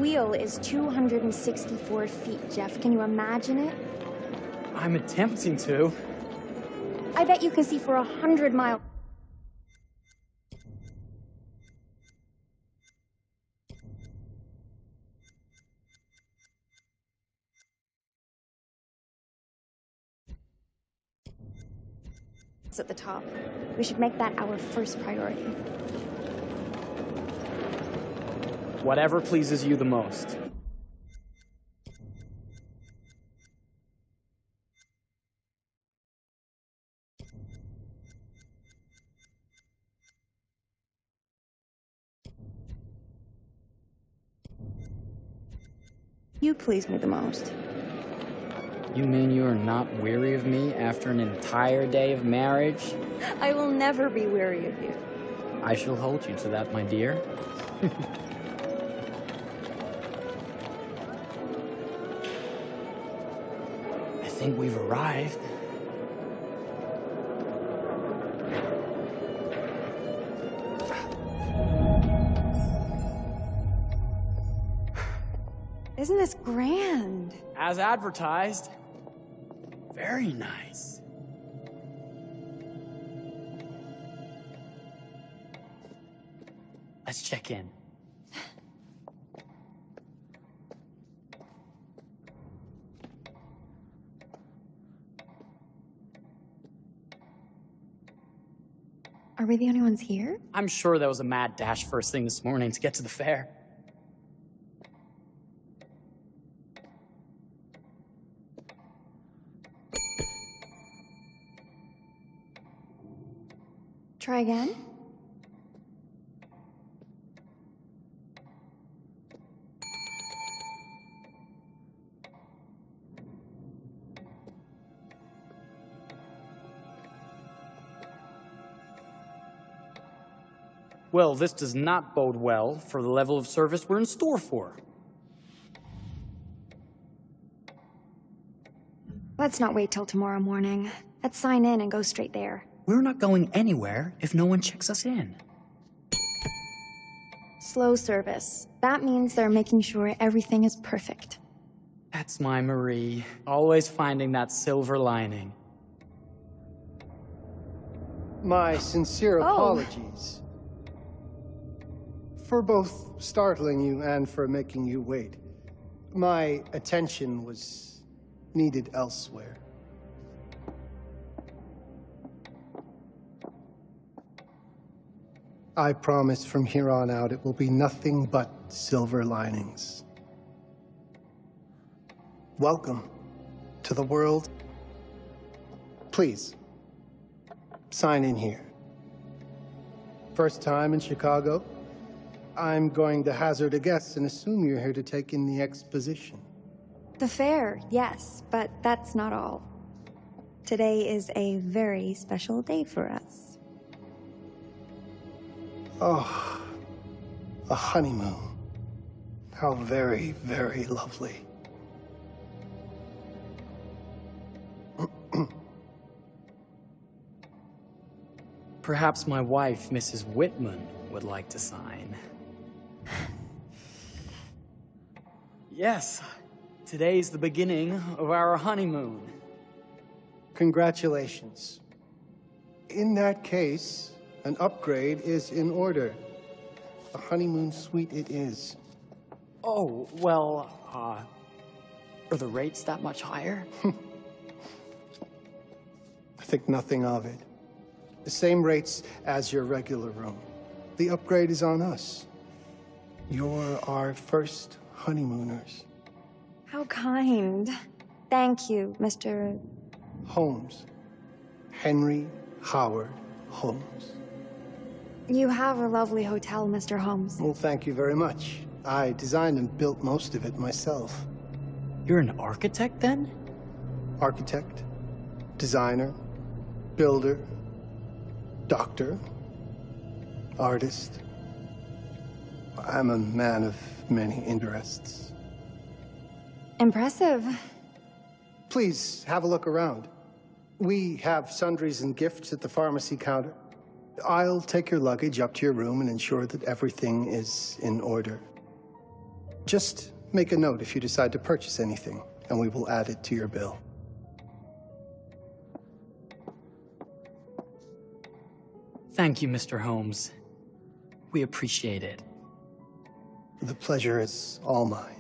wheel is 264 feet, Jeff. Can you imagine it? I'm attempting to. I bet you can see for 100 miles. At the top. We should make that our first priority. Whatever pleases you the most. You please me the most. You mean you are not weary of me after an entire day of marriage? I will never be weary of you. I shall hold you to that, my dear. I think we've arrived. Isn't this grand? As advertised. Very nice. Let's check in. Are we the only ones here? I'm sure that was a mad dash first thing this morning to get to the fair. Try again? Well, this does not bode well for the level of service we're in store for. Let's not wait till tomorrow morning. Let's sign in and go straight there. We're not going anywhere if no one checks us in. Slow service. That means they're making sure everything is perfect. That's my Marie, always finding that silver lining. My sincere apologies. For both startling you and for making you wait. My attention was needed elsewhere. I promise from here on out it will be nothing but silver linings. Welcome to the world. Please, sign in here. First time in Chicago? I'm going to hazard a guess and assume you're here to take in the exposition. The fair, yes, but that's not all. Today is a very special day for us. Oh, a honeymoon. How very, very lovely. Perhaps my wife, Mrs. Whitman, would like to sign. Yes, today's the beginning of our honeymoon. Congratulations. In that case, an upgrade is in order. A honeymoon suite it is. Oh, well, are the rates that much higher? I think nothing of it. The same rates as your regular room. The upgrade is on us. You're our first honeymooners. How kind. Thank you, Mr. Holmes. Henry Howard Holmes. You have a lovely hotel, Mr. Holmes. Well, thank you very much. I designed and built most of it myself. You're an architect, then? Architect, designer, builder, doctor, artist. I'm a man of many interests. Impressive. Please, have a look around. We have sundries and gifts at the pharmacy counter. I'll take your luggage up to your room and ensure that everything is in order. Just make a note if you decide to purchase anything, and we will add it to your bill. Thank you, Mr. Holmes. We appreciate it. The pleasure is all mine.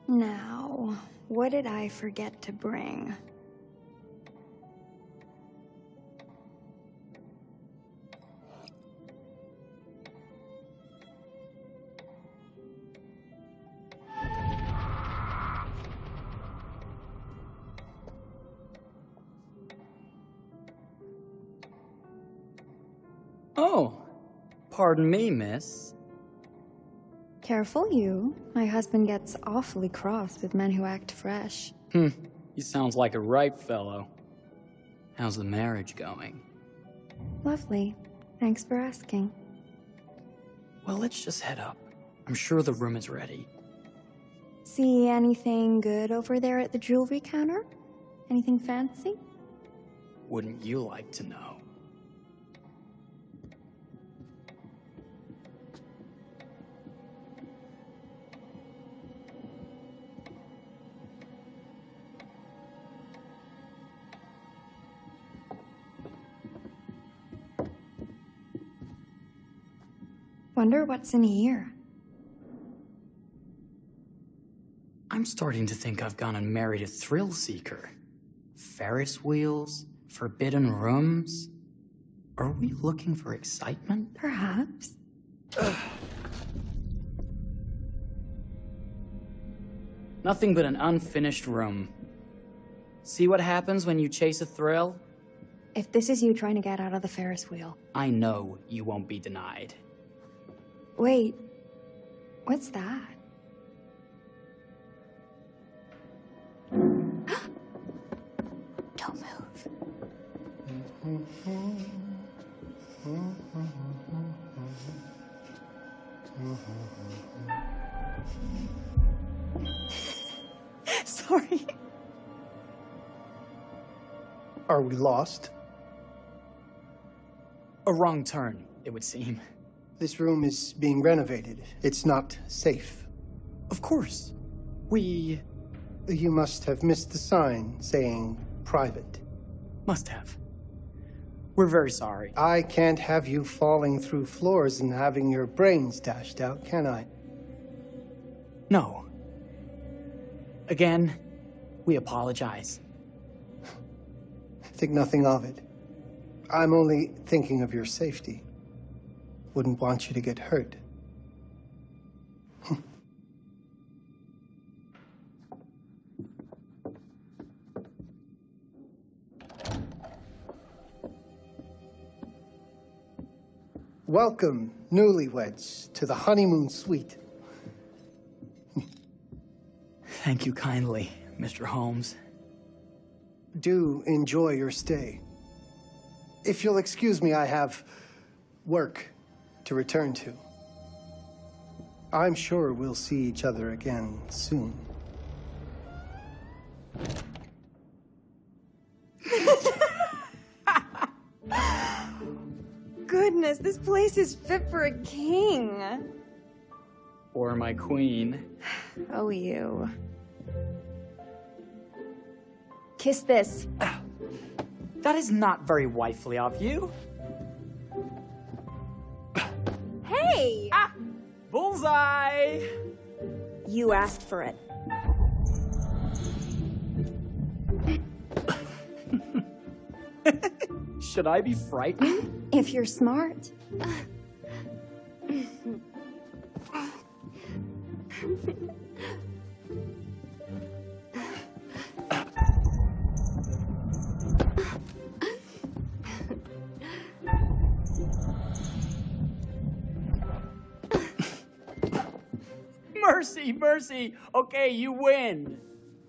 Now, what did I forget to bring? Oh, pardon me, miss. Careful you. My husband gets awfully cross with men who act fresh. He sounds like a ripe fellow. How's the marriage going? Lovely. Thanks for asking. Well, let's just head up. I'm sure the room is ready. See anything good over there at the jewelry counter? Anything fancy? Wouldn't you like to know? Wonder what's in here. I'm starting to think I've gone and married a thrill seeker. Ferris wheels, forbidden rooms. Are we looking for excitement? Perhaps. Nothing but an unfinished room. See what happens when you chase a thrill? If this is you trying to get out of the Ferris wheel. I know you won't be denied. Wait, what's that? Don't move. Sorry. Are we lost? A wrong turn, it would seem. This room is being renovated. It's not safe. Of course. We You must have missed the sign saying private. must have. We're very sorry. I can't have you falling through floors and having your brains dashed out, can I? No. Again, we apologize. Think nothing of it. I'm only thinking of your safety. Wouldn't want you to get hurt. Welcome, newlyweds, to the honeymoon suite. Thank you kindly, Mr. Holmes. Do enjoy your stay. If you'll excuse me, I have work to return to. I'm sure we'll see each other again soon. Goodness, this place is fit for a king. Or my queen. Oh, you. Kiss this. That is not very wifely of you. Hey! Ah! Bullseye! You asked for it. Should I be frightened? If you're smart. Mercy, mercy. Okay, you win.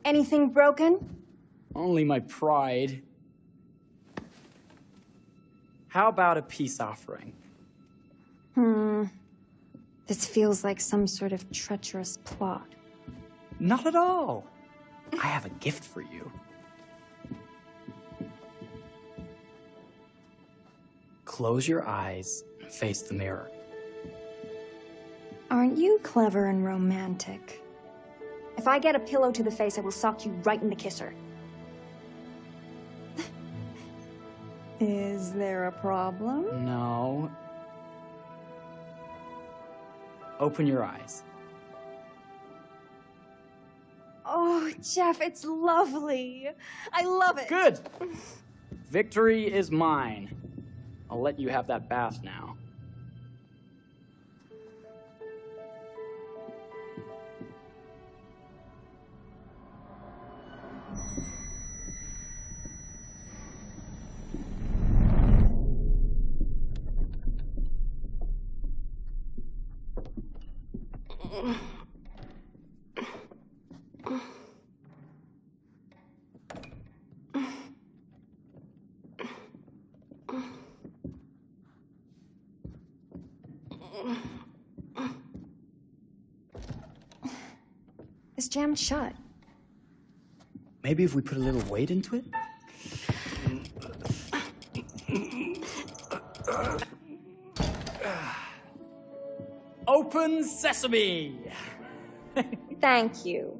Anything broken? Only my pride. How about a peace offering? This feels like some sort of treacherous plot. Not at all. I have a gift for you. Close your eyes and face the mirror. Aren't you clever and romantic? If I get a pillow to the face, I will sock you right in the kisser. Is there a problem? No. Open your eyes. Oh, Jeff, it's lovely. I love it. Good. Victory is mine. I'll let you have that bath now. It's jammed shut. Maybe if we put a little weight into it? Open sesame! Thank you.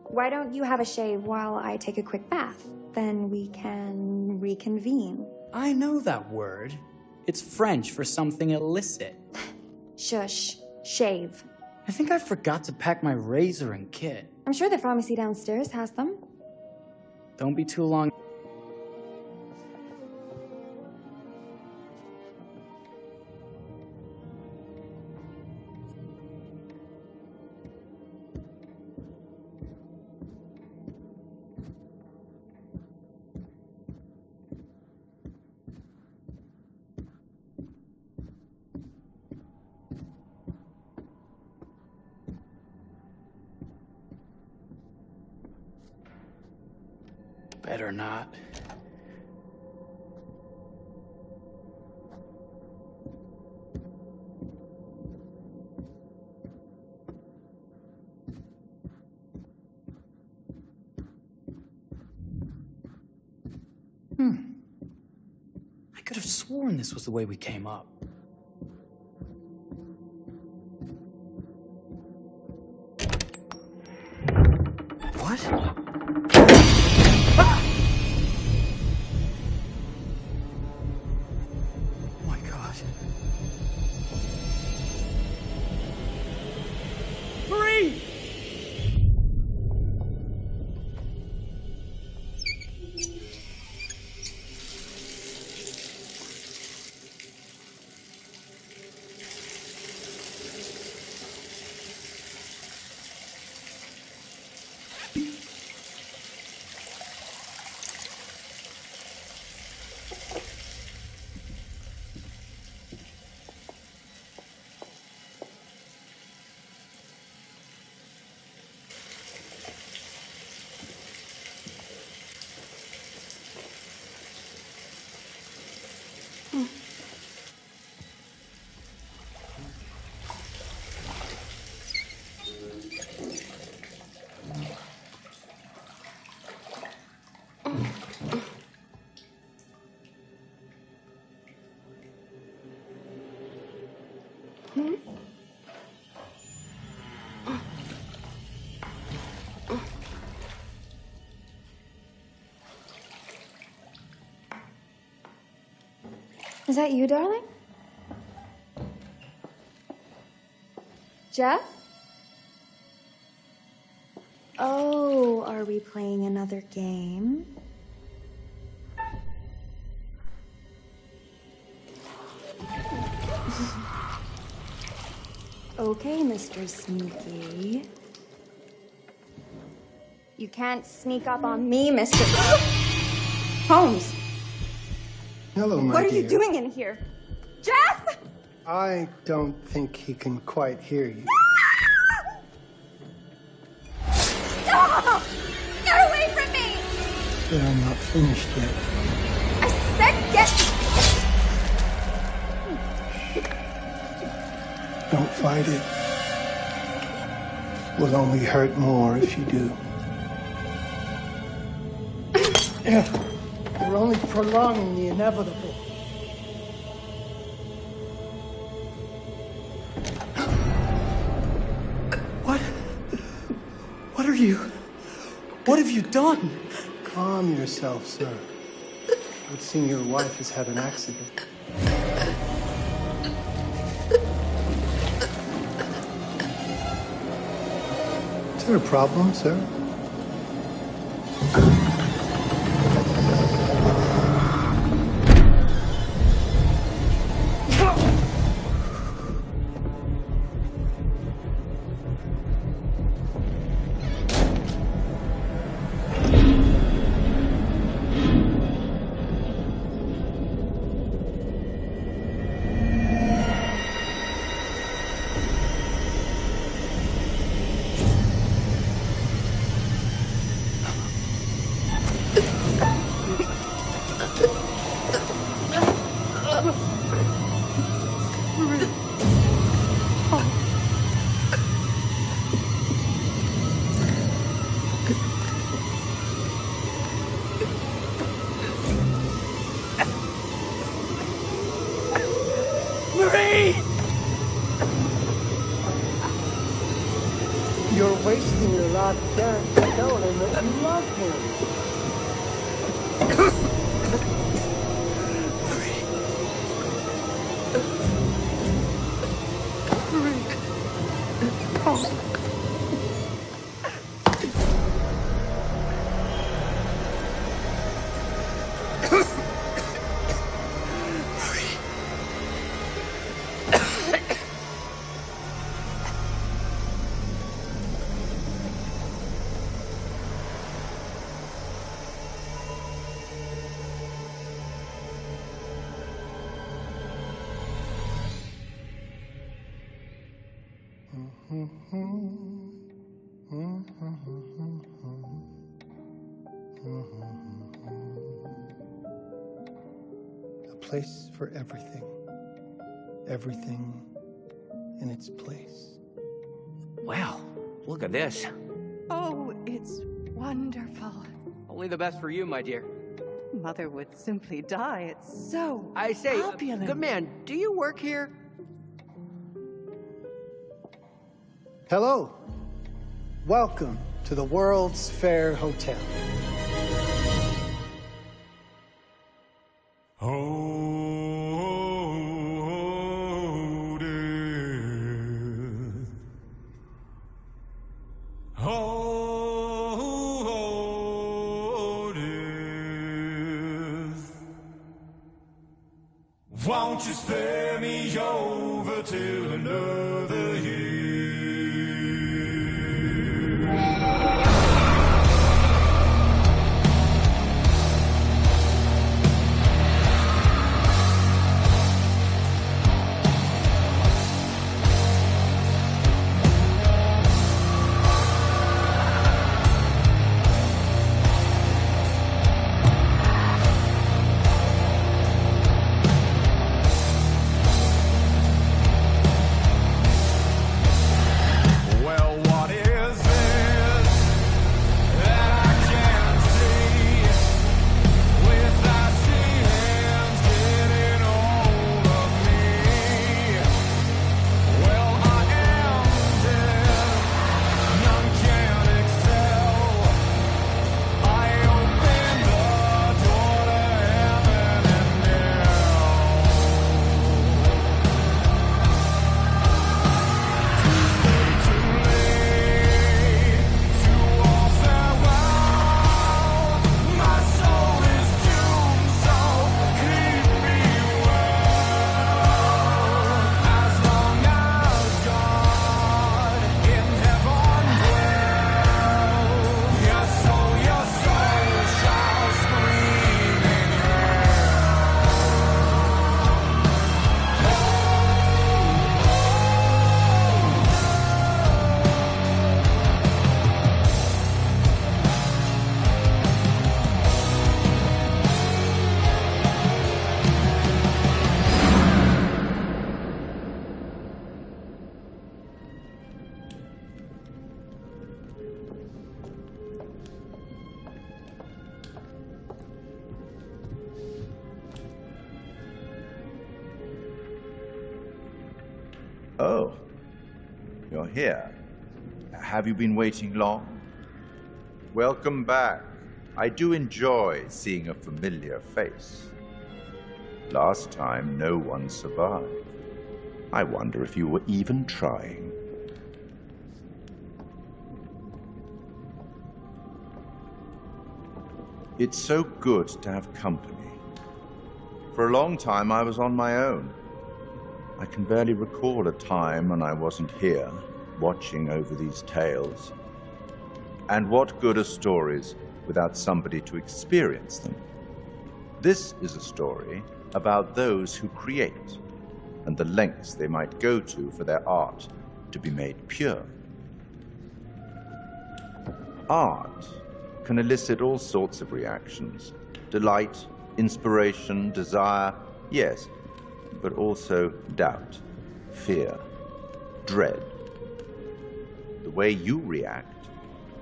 Why don't you have a shave while I take a quick bath? Then we can reconvene. I know that word. It's French for something illicit. Shush. Shave. I think I forgot to pack my razor and kit. I'm sure the pharmacy downstairs has them. Don't be too long. Better not. I could have sworn this was the way we came up. What? Is that you, darling? Jeff? Oh, are we playing another game? Okay, Mr. Sneaky. You can't sneak up on me, Mr. Holmes! Hello, my What are dear. you doing in here? Jeff! I don't think he can quite hear you. Stop! sure I'm not finished yet. I said get... Don't fight it. Will only hurt more if you do. You're only prolonging the inevitable. What are you? What have you done? Calm yourself, sir. It seems your wife has had an accident. Is there a problem, sir? You're wasting your last chance to tell him that you love him. A place for everything. Everything in its place. Wow, look at this. Oh, it's wonderful. Only the best for you, my dear. Mother would simply die. It's so I say, opulent. good man, do you work here? Hello. Welcome to the World's Fair Hotel. Oh, death. Oh, death. Won't you spare me over till another year? Oh, you're here. Have you been waiting long? Welcome back. I do enjoy seeing a familiar face. Last time, no one survived. I wonder if you were even trying. It's so good to have company. For a long time, I was on my own. I can barely recall a time when I wasn't here, watching over these tales. And what good are stories without somebody to experience them? This is a story about those who create, and the lengths they might go to for their art to be made pure. Art can elicit all sorts of reactions. Delight, inspiration, desire, yes, but also doubt, fear, dread. The way you react,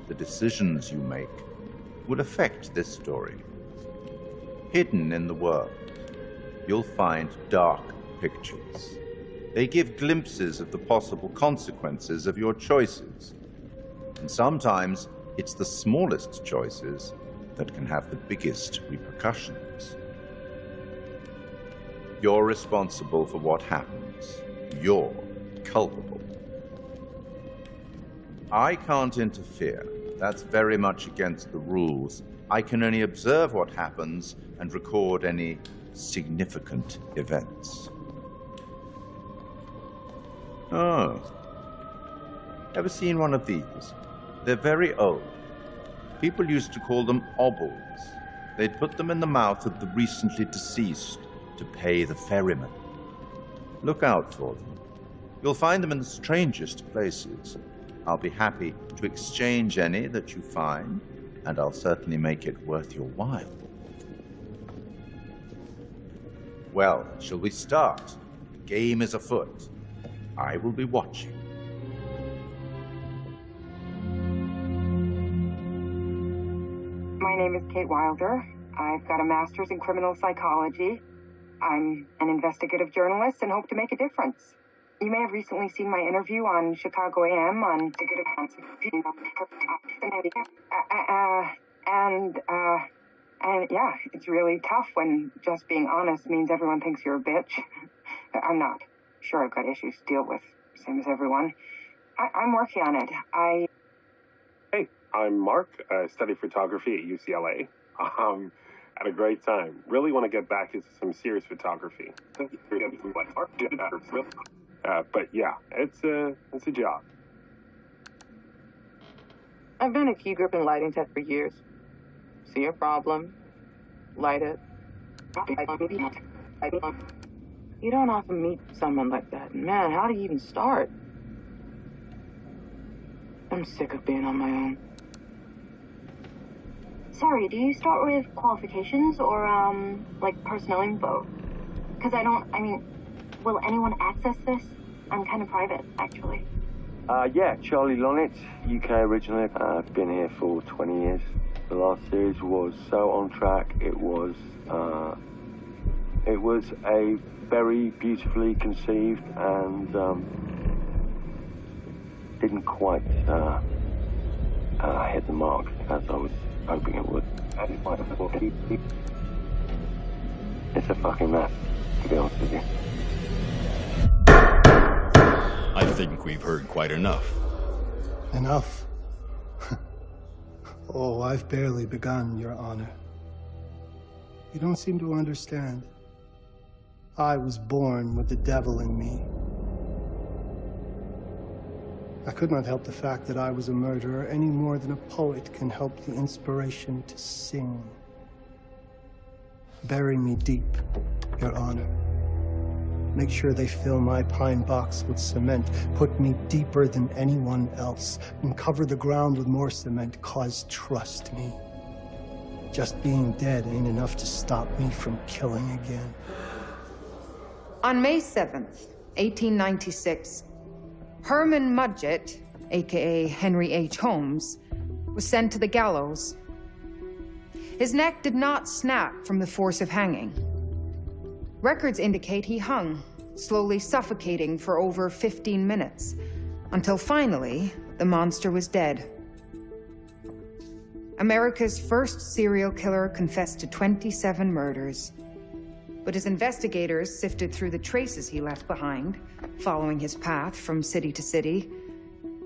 the decisions you make, will affect this story. Hidden in the world, you'll find dark pictures. They give glimpses of the possible consequences of your choices. And sometimes it's the smallest choices that can have the biggest repercussions. You're responsible for what happens. You're culpable. I can't interfere. That's very much against the rules. I can only observe what happens and record any significant events. Oh. Ever seen one of these? They're very old. People used to call them obels. They'd put them in the mouth of the recently deceased to pay the ferryman. Look out for them. You'll find them in the strangest places. I'll be happy to exchange any that you find, and I'll certainly make it worth your while. Well, shall we start? The game is afoot. I will be watching. My name is Kate Wilder. I've got a master's in criminal psychology. I'm an investigative journalist and hope to make a difference. You may have recently seen my interview on Chicago AM on and yeah, it's really tough when just being honest means everyone thinks you're a bitch. I'm not. Sure, I've got issues to deal with, same as everyone. I'm working on it. Hey, I'm Mark. I study photography at UCLA. Had a great time. Really want to get back into some serious photography. But yeah, it's a job. I've been a key grip and lighting tech for years. See a problem, light it. You don't often meet someone like that. Man, how do you even start? I'm sick of being on my own. Sorry, do you start with qualifications or, like, personal info? Because will anyone access this? I'm kind of private, actually. Yeah, Charlie Lonitz, UK originally. I've been here for 20 years. The last series was so on track. It was a very beautifully conceived and didn't quite hit the mark as I was hoping it would. It's a fucking mess, to be honest with you. I think we've heard quite enough. Enough? Oh, I've barely begun, Your Honor. You don't seem to understand. I was born with the devil in me. I could not help the fact that I was a murderer any more than a poet can help the inspiration to sing. Bury me deep, Your Honor. Make sure they fill my pine box with cement. Put me deeper than anyone else. And cover the ground with more cement, 'cause trust me, just being dead ain't enough to stop me from killing again. On May 7th, 1896, Herman Mudgett, aka Henry H. Holmes, was sent to the gallows. His neck did not snap from the force of hanging. Records indicate he hung slowly suffocating for over 15 minutes, until finally, the monster was dead. America's first serial killer confessed to 27 murders. But as investigators sifted through the traces he left behind, following his path from city to city,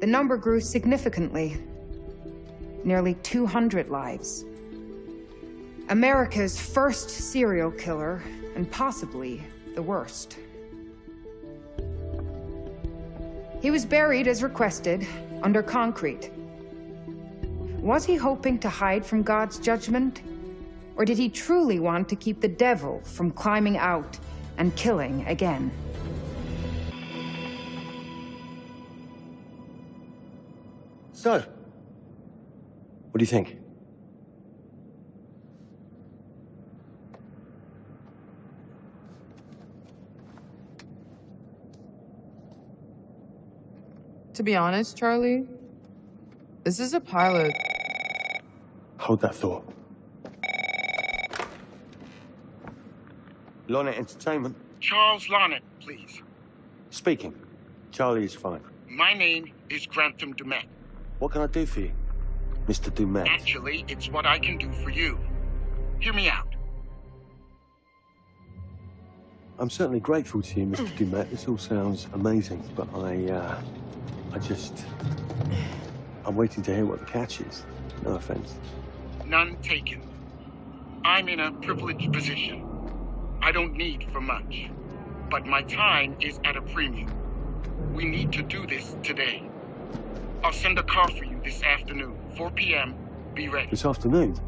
the number grew significantly. Nearly 200 lives. America's first serial killer, and possibly the worst. He was buried as requested, under concrete. Was he hoping to hide from God's judgment? Or did he truly want to keep the devil from climbing out and killing again? So, what do you think? To be honest, Charlie, this is a pilot. Hold that thought. Lonnet Entertainment. Charles Lonnet, please. Speaking. Charlie is fine. My name is Grantham Dumet. What can I do for you, Mr. Dumet? Actually, it's what I can do for you. Hear me out. I'm certainly grateful to you, Mr. Dumet. This all sounds amazing, but I'm waiting to hear what the catch is. No offense. None taken. I'm in a privileged position. I don't need for much, but my time is at a premium. We need to do this today. I'll send a car for you this afternoon, 4 p.m. Be ready. This afternoon?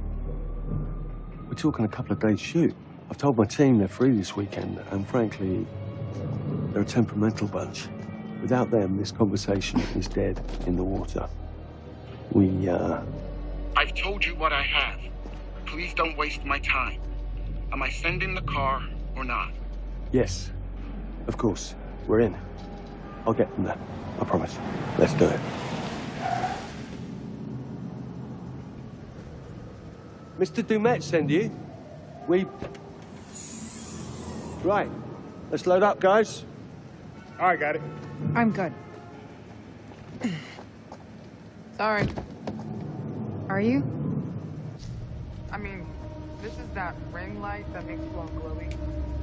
We're talking a couple of days shoot. I've told my team they're free this weekend, and frankly, they're a temperamental bunch. Without them, this conversation is dead in the water. I've told you what I have. Please don't waste my time. Am I sending the car or not? Yes, of course. We're in. I'll get them there. I promise. Let's do it. Mr. Dumet send you. Right. Let's load up, guys. All right, got it. I'm good. Sorry. Are you? I mean, this is that ring light that makes you all glowy.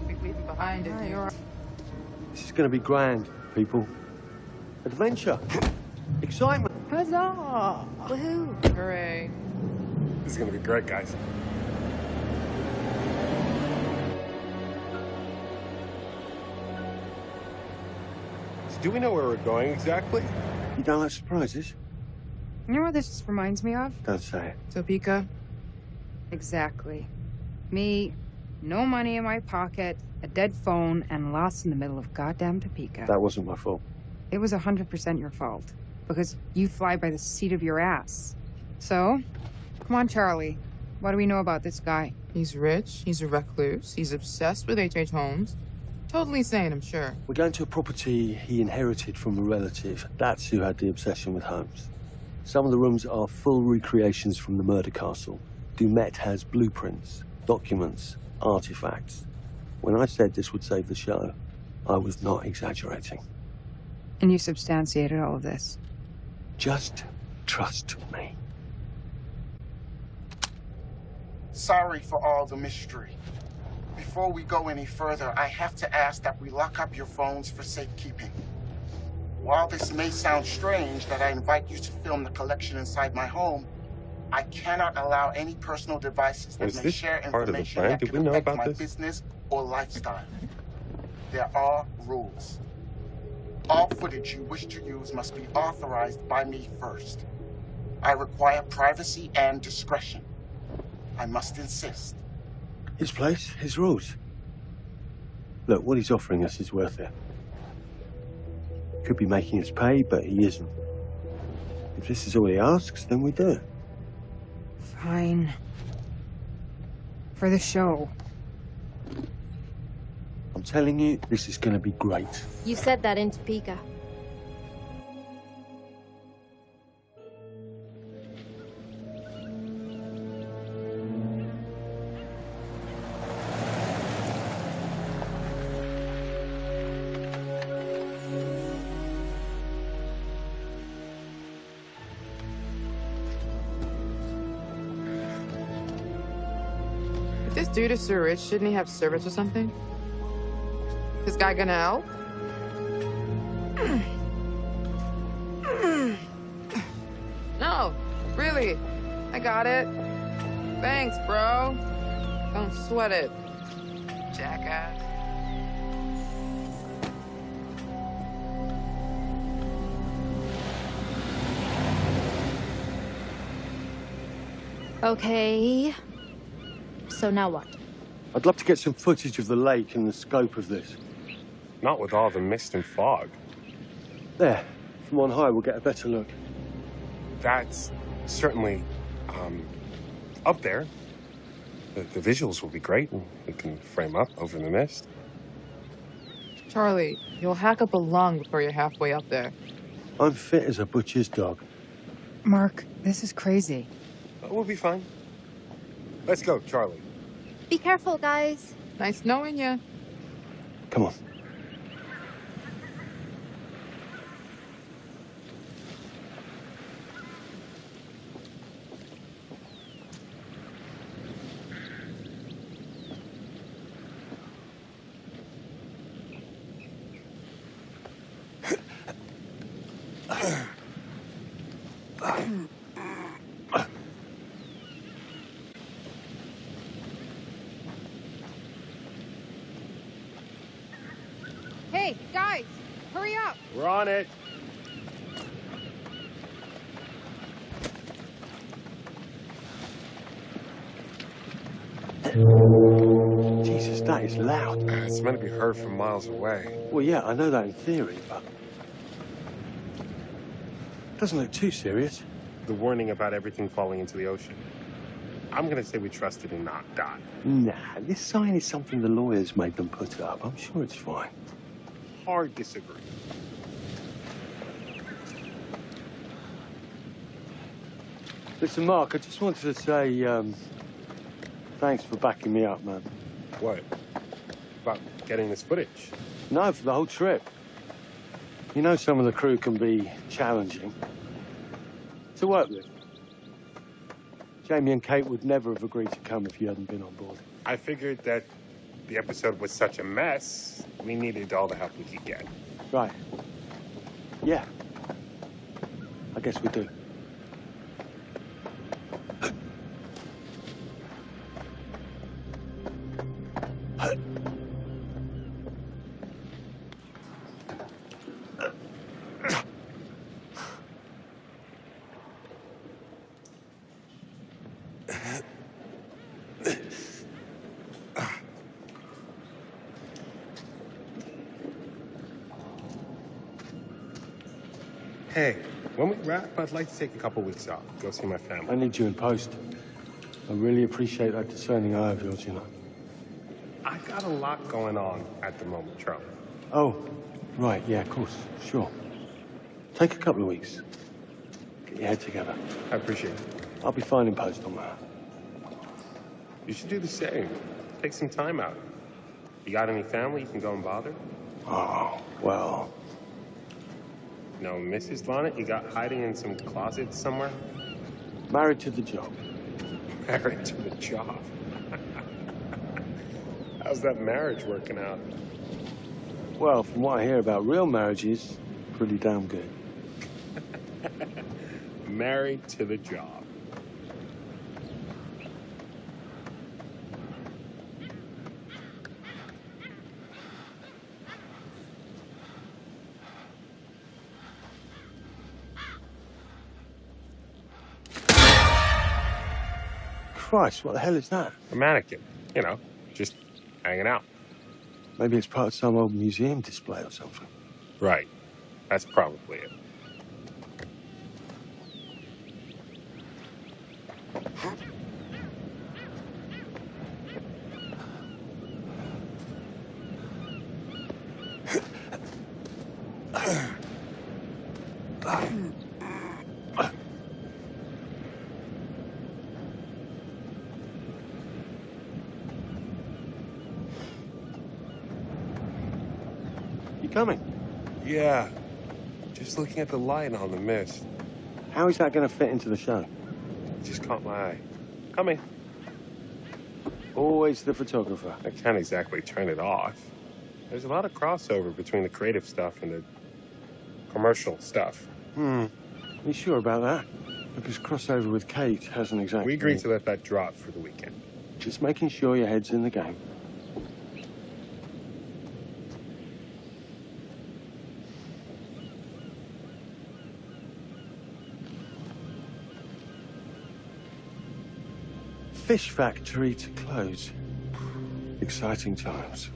We leave it behind it. This is going to be grand, people. Adventure. Excitement. Huzzah! Woohoo! Hooray. This is gonna be great, guys. So do we know where we're going exactly? You don't like surprises? You know what this reminds me of? Don't say it. Topeka? Exactly. Me, no money in my pocket, a dead phone, and lost in the middle of goddamn Topeka. That wasn't my fault. It was 100% your fault. Because you fly by the seat of your ass. So, come on, Charlie. What do we know about this guy? He's rich, he's a recluse, he's obsessed with H.H. Holmes. Totally sane, I'm sure. We're going to a property he inherited from a relative. That's who had the obsession with Holmes. Some of the rooms are full recreations from the murder castle. Dumet has blueprints, documents, artifacts. When I said this would save the show, I was not exaggerating. And you substantiated all of this? Just trust me. Sorry for all the mystery. Before we go any further, I have to ask that we lock up your phones for safekeeping. While this may sound strange that I invite you to film the collection inside my home, I cannot allow any personal devices that may share information that could affect my business or lifestyle. There are rules. All footage you wish to use must be authorized by me first. I require privacy and discretion. I must insist. His place, his rules. Look, what he's offering us is worth it. Could be making us pay, but he isn't. If this is all he asks, then we do it. Fine. For the show. I'm telling you, this is going to be great. You said that in Topeka. dude is so rich, shouldn't he have service or something? This guy gonna help? No, really. I got it. Thanks, bro. Don't sweat it, jackass. Okay. So now what? I'd love to get some footage of the lake and the scope of this. Not with all the mist and fog. There. From on high, we'll get a better look. That's certainly, up there. The visuals will be great, and we can frame up over the mist. Charlie, you'll hack up a lung before you're halfway up there. I'm fit as a butcher's dog. Mark, this is crazy. We'll be fine. Let's go, Charlie. Be careful, guys. Nice knowing you. Come on. Hey, guys, hurry up. We're on it. Jesus, that is loud. It's meant to be heard from miles away. Well, yeah, I know that in theory, but... doesn't look too serious. The warning about everything falling into the ocean. I'm gonna say we trusted and not die. Nah, this sign is something the lawyers made them put up. I'm sure it's fine. Hard disagree. Listen, Mark, I just wanted to say, thanks for backing me up, man. What? About getting this footage? No, for the whole trip. You know some of the crew can be challenging to work with. Jamie and Kate would never have agreed to come if you hadn't been on board. I figured that the episode was such a mess, we needed all the help we could get. Right. Yeah. I guess we do. Hey, when we wrap, I'd like to take a couple weeks off, go see my family. I need you in post. I really appreciate that discerning eye of yours, you know. I've got a lot going on at the moment, Charlie. Oh, right, yeah, of course, sure. Take a couple of weeks. Get your head together. I appreciate it. I'll be fine in post on that. You should do the same. Take some time out. You got any family you can go and bother? Oh, well... No, Mrs. Lonnet, you got hiding in some closet somewhere? Married to the job. Married to the job. How's that marriage working out? Well, from what I hear about real marriages, pretty damn good. Married to the job. Christ, what the hell is that? A mannequin. You know, just hanging out. Maybe it's part of some old museum display or something. Right. That's probably it. Coming? Yeah. Just looking at the light on the mist. How is that going to fit into the show? Just caught my eye. Coming. Always the photographer. I can't exactly turn it off. There's a lot of crossover between the creative stuff and the commercial stuff. You sure about that? Because crossover with Kate hasn't exactly... We agreed to let that drop for the weekend. Just making sure your head's in the game. Fish factory to close. Exciting times.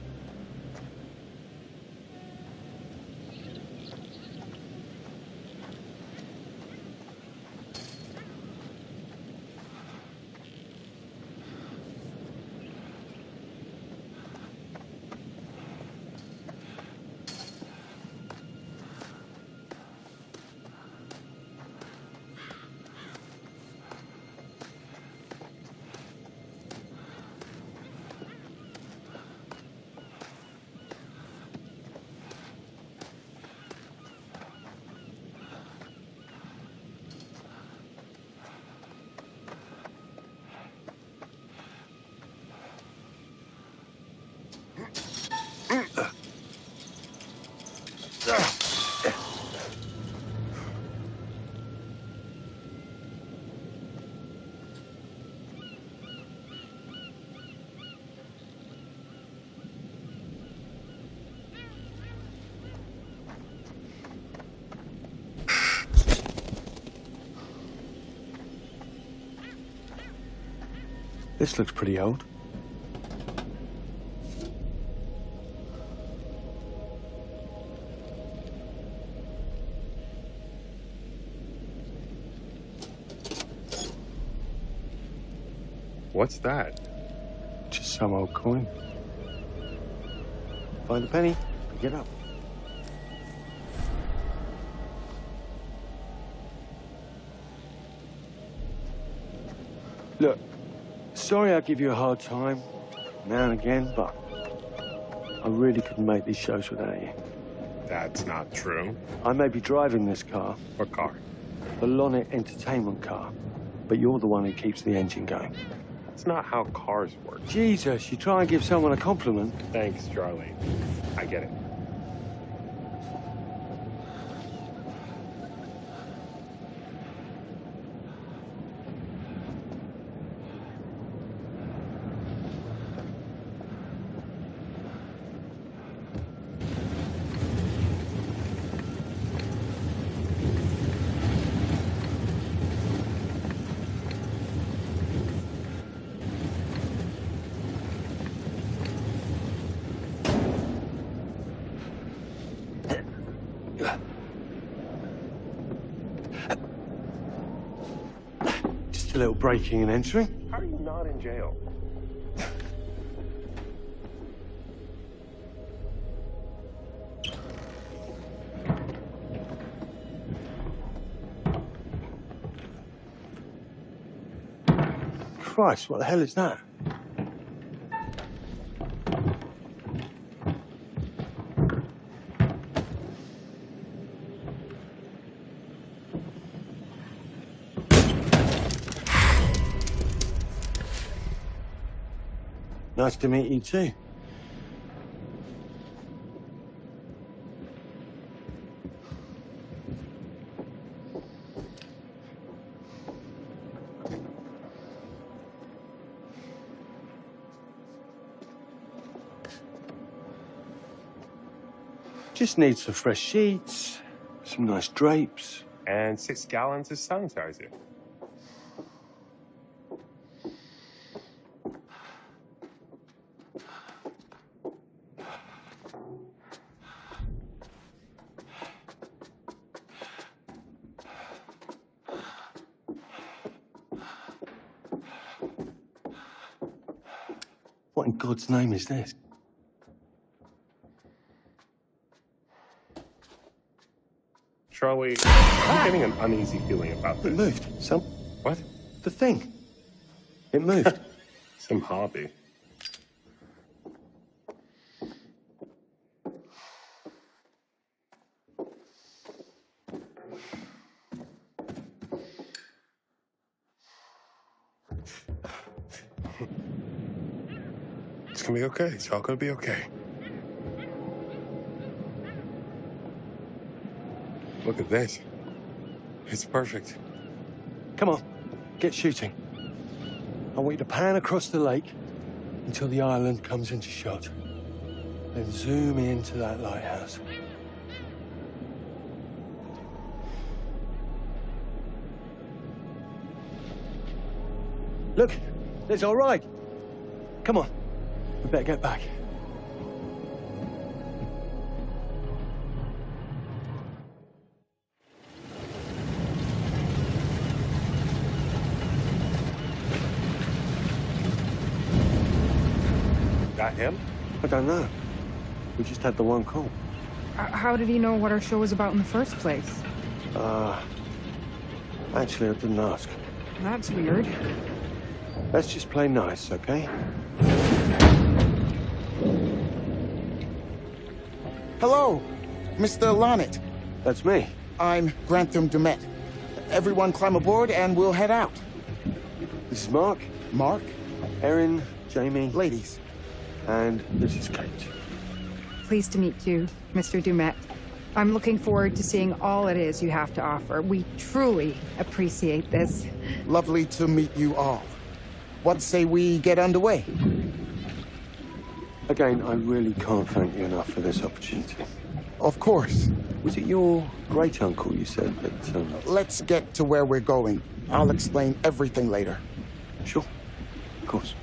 This looks pretty old. What's that? Just some old coin. Find a penny, pick it up. Look, sorry I give you a hard time now and again, but I really couldn't make these shows without you. That's not true. I may be driving this car. What car? The Lonnet Entertainment car. But you're the one who keeps the engine going. That's not how cars work. Jesus, you try and give someone a compliment. Thanks, Charlie. I get it. Just a little breaking and entering. How are you not in jail? Christ, what the hell is that? Nice to meet you too. Just need some fresh sheets, some nice drapes. And 6 gallons of sanitizer. What in God's name is this? Charlie, I'm getting an uneasy feeling about this. It moved. Some... What? The thing. It moved. Some hobby. gonna be okay. It's all gonna be okay. Look at this. It's perfect. Come on, get shooting. I want you to pan across the lake until the island comes into shot. Then zoom into that lighthouse. Look, it's all right. Come on, we better get back. Got him? I don't know. We just had the one call. How did he know what our show was about in the first place? Actually, I didn't ask. That's weird. Let's just play nice, okay? Hello, Mr. Lonnet. That's me. I'm Grantham Dumet. Everyone climb aboard and we'll head out. This is Mark. Mark? Erin, Jamie. Ladies. And this is Kate. Pleased to meet you, Mr. Dumet. I'm looking forward to seeing all it is you have to offer. We truly appreciate this. Lovely to meet you all. What say we get underway? Again, I really can't thank you enough for this opportunity. Of course. Was it your great-uncle you said that... Let's get to where we're going. I'll explain everything later. Sure. Of course.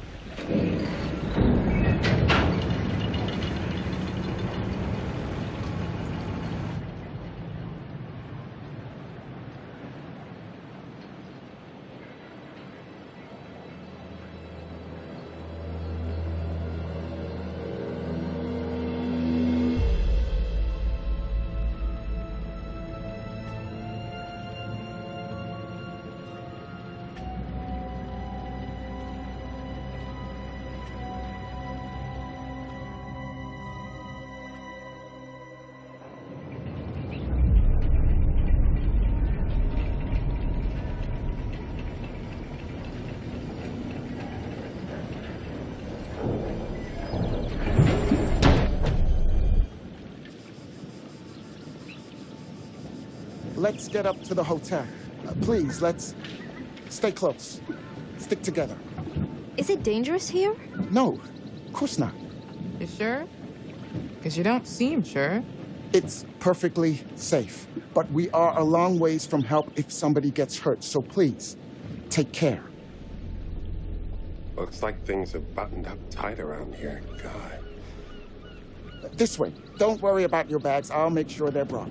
Let's get up to the hotel. Please, let's stay close. Stick together. Is it dangerous here? No, of course not. You sure? Because you don't seem sure. It's perfectly safe, but we are a long ways from help if somebody gets hurt, so please, take care. Looks like things are buttoned up tight around here. God. This way. Don't worry about your bags. I'll make sure they're brought.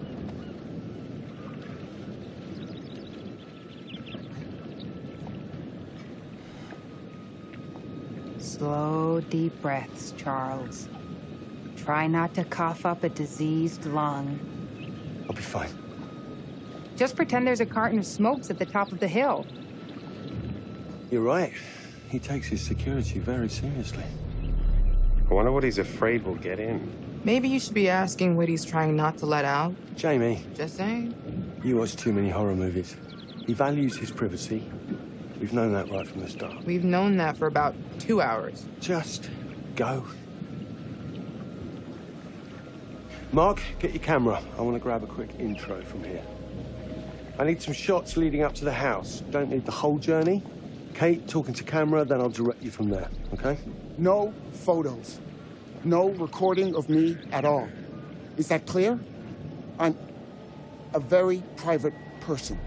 Slow, deep breaths, Charles. Try not to cough up a diseased lung. I'll be fine. Just pretend there's a carton of smokes at the top of the hill. You're right. He takes his security very seriously. I wonder what he's afraid will get in. Maybe you should be asking what he's trying not to let out. Jamie. Just saying. You watch too many horror movies. He values his privacy. We've known that right from the start. We've known that for about 2 hours. Just go. Mark, get your camera. I want to grab a quick intro from here. I need some shots leading up to the house. Don't need the whole journey. Kate, talking to camera, then I'll direct you from there, okay? No photos. No recording of me at all. Is that clear? I'm a very private person.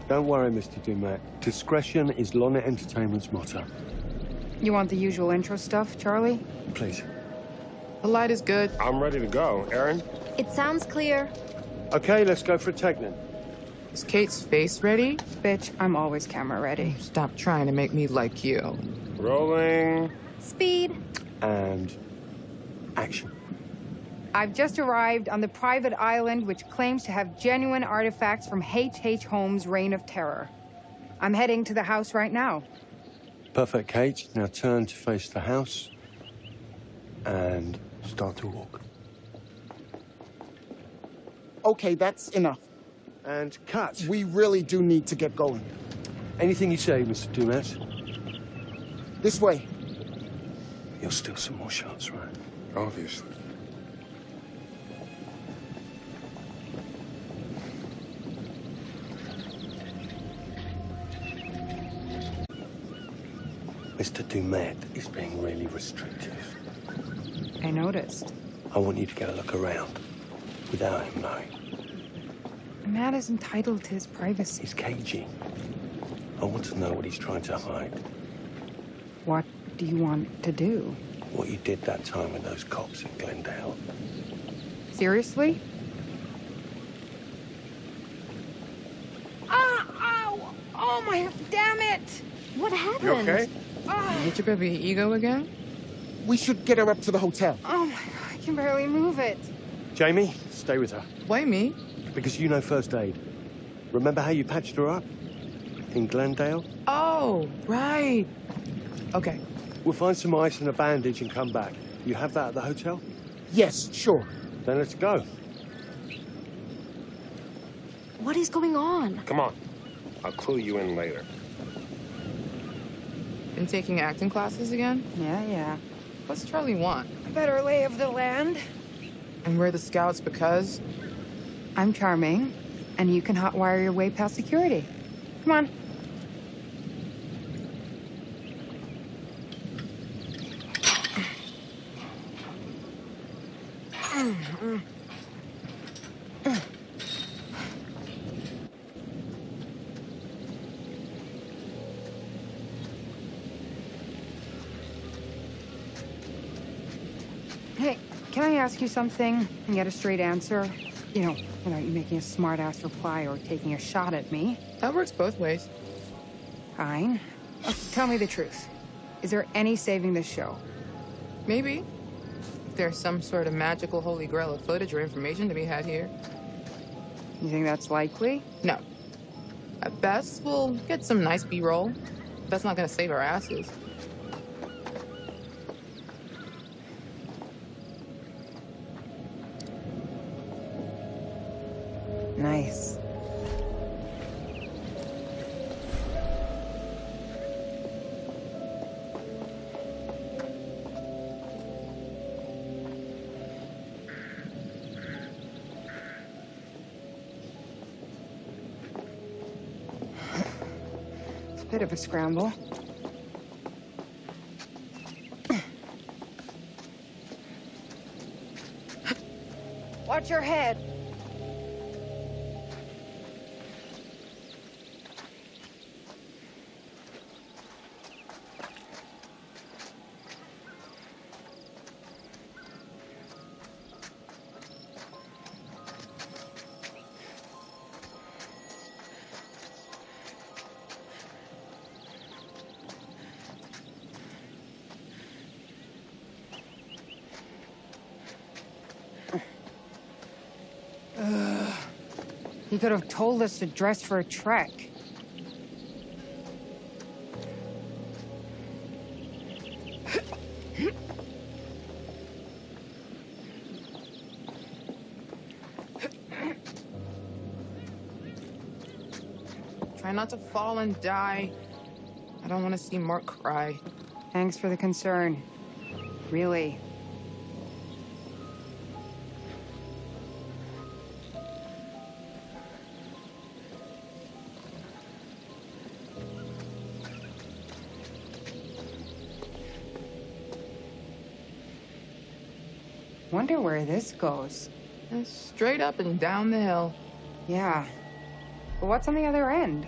Don't worry, Mr. Dumet. Discretion is Lonnet Entertainment's motto. You want the usual intro stuff, Charlie? Please. The light is good. I'm ready to go. Erin? It sounds clear. Okay, let's go for a take then. Is Kate's face ready? Bitch, I'm always camera ready. Stop trying to make me like you. Rolling. Speed. And action. I've just arrived on the private island which claims to have genuine artifacts from H.H. Holmes' Reign of Terror. I'm heading to the house right now. Perfect, Kate. Now turn to face the house and start to walk. Okay, that's enough. And cut. We really do need to get going. Anything you say, Mr. Dumet. This way. You'll steal some more shots, right? Obviously. Mr. Dumet is being really restrictive. I noticed. I want you to get a look around without him knowing. Matt is entitled to his privacy. He's cagey. I want to know what he's trying to hide. What do you want to do? What you did that time with those cops in Glendale. Seriously? Ow! Oh my, damn it! What happened? You okay? You hit your baby ego again? We should get her up to the hotel. Oh my God, I can barely move it. Jamie, stay with her. Why me? Because you know first aid. Remember how you patched her up? In Glendale? Oh, right. Okay. We'll find some ice and a bandage and come back. You have that at the hotel? Yes, sure. Then let's go. What is going on? Come on. I'll clue you in later. Been taking acting classes again? Yeah. What's Charlie want? A better lay of the land. And we're the scouts because? I'm charming, and you can hotwire your way past security. Come on. Hey, can I ask you something and get a straight answer? You know, without you making a smart-ass reply or taking a shot at me. That works both ways. Fine. Tell me the truth. Is there any saving this show? Maybe. If there's some sort of magical holy grail of footage or information to be had here. You think that's likely? No. At best, we'll get some nice B-roll. That's not gonna save our asses. Nice. It's a bit of a scramble. Watch your head. He could have told us to dress for a trek. Try not to fall and die. I don't want to see Mark cry. Thanks for the concern. Really. Wonder where this goes. Straight up and down the hill. Yeah. But what's on the other end?